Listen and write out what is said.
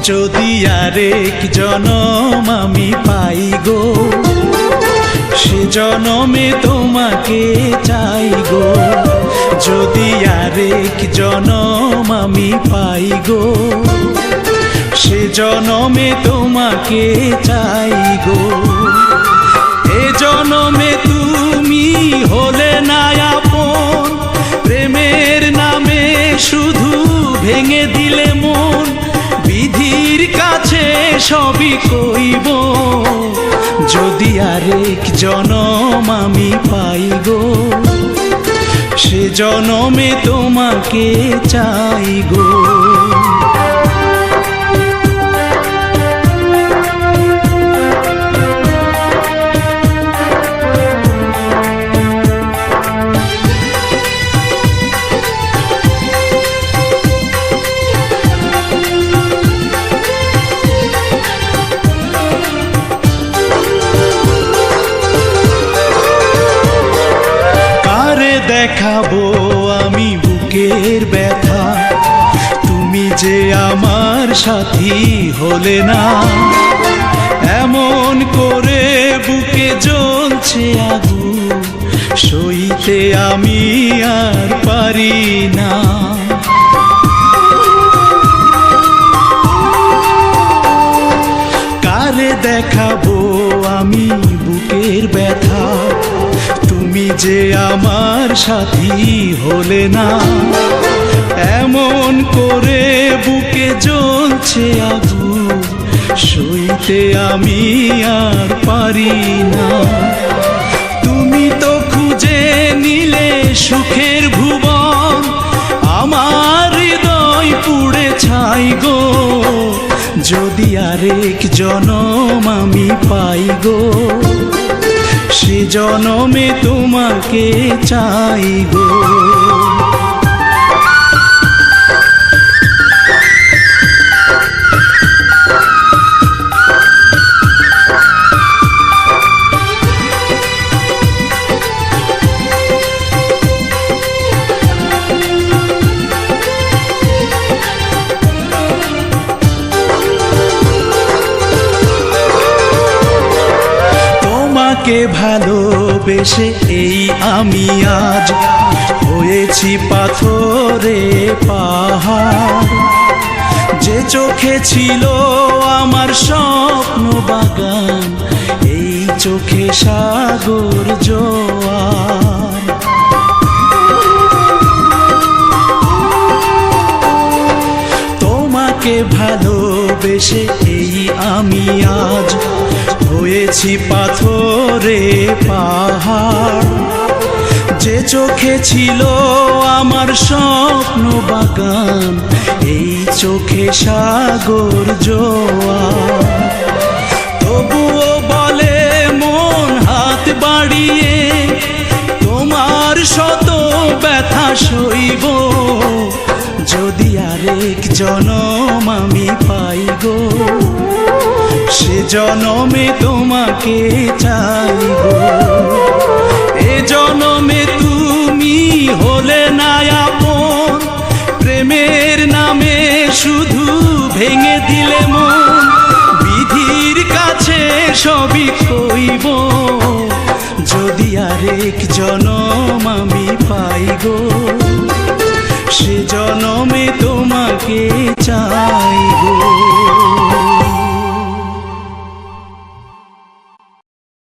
যদি আরেক জনম আমি পাই গো, সে জনমে তোমাকে চাই গো। যদি আরেক জনম আমি পাই গো, সে জনমে তোমাকে চাই গো। এ জনমে তুমি হলে না আপন, প্রেমের নামে শুধু ভেঙে দিলে মন। বিধির কাছে সবই কইব, যদি আরেক জনম আমি পাই গো, সে জনমে তোমাকে চাই গো। দেখাবো আমি বুকের ব্যথা, তুমি যে আমার সাথী হলে না। এমন করে বুকে জ্বলছে আগুন, সইতে আমি আর পারি না। কারে দেখাবো আমি বুকের ব্যথা, তুমি যে আমার সাথী হলে না। এমন করে বুকে জ্বলছে আগুন, সইতে আমি আর পারি না। তুমি তো খুঁজে নিলে সুখের ভুবন, আমার হৃদয় পুড়ে ছাই গো। যদি আরেক জনম আমি পাই গো, সে জনমে তোমাকে চাই গো। তোমাকে ভালোবেসে এই আমি আজ হয়েছি পাথরে পাহাড়। যে চোখে ছিল আমার স্বপ্ন বাগান, এই চোখে সাগর জোয়ার। তোমাকে ভালোবেসে এই আমি আজ হয়েছি পাথরে পাহাড়। যে চোখে ছিল আমার স্বপ্ন বাগান, এই চোখে সাগর জোয়ার। তবুও বলে মন হাত বাড়িয়ে, তোমার শত ব্যথা সইব। যদি আরেক জনম আমি পাই গো, সে জনমে তোমাকে চাই গো। এ জনমে তুমি হলে না আপন, প্রেমের নামে শুধু ভেঙে দিলে মন। বিধির কাছে সবই কইব, যদি আরেক জনম আমি পাই গো, সে জনমে তো